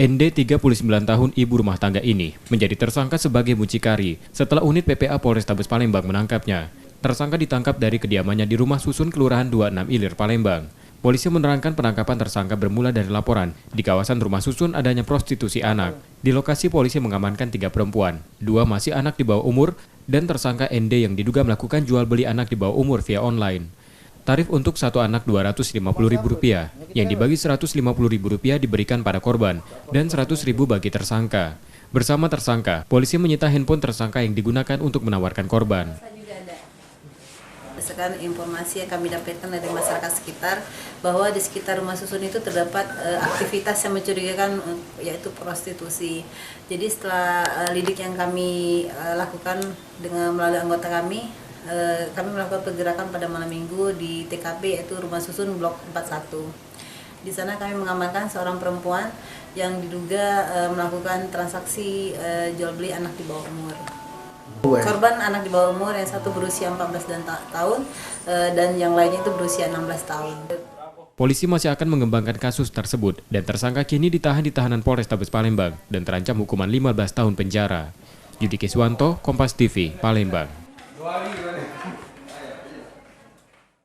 ND 39 tahun ibu rumah tangga ini menjadi tersangka sebagai mucikari setelah unit PPA Polrestabes Palembang menangkapnya. Tersangka ditangkap dari kediamannya di Rumah Susun Kelurahan 26 Ilir, Palembang. Polisi menerangkan penangkapan tersangka bermula dari laporan di kawasan Rumah Susun adanya prostitusi anak. Di lokasi polisi mengamankan 3 perempuan, 2 masih anak di bawah umur, dan tersangka ND yang diduga melakukan jual beli anak di bawah umur via online. Tarif untuk satu anak Rp250.000, yang dibagi Rp150.000 diberikan pada korban dan Rp100.000 bagi tersangka. Bersama tersangka, polisi menyita handphone tersangka yang digunakan untuk menawarkan korban. Berdasarkan informasi yang kami dapatkan dari masyarakat sekitar bahwa di sekitar Rumah Susun itu terdapat aktivitas yang mencurigakan, yaitu prostitusi. Jadi setelah lidik yang kami lakukan dengan melalui anggota kami melakukan pergerakan pada malam minggu di TKP, yaitu Rumah Susun Blok 41. Di sana kami mengamankan seorang perempuan yang diduga melakukan transaksi jual beli anak di bawah umur. Korban anak di bawah umur, yang satu berusia 14 tahun dan yang lainnya itu berusia 16 tahun. Polisi masih akan mengembangkan kasus tersebut dan tersangka kini ditahan di tahanan Polrestabes Palembang dan terancam hukuman 15 tahun penjara. Yudi Kiswanto, Kompas TV, Palembang.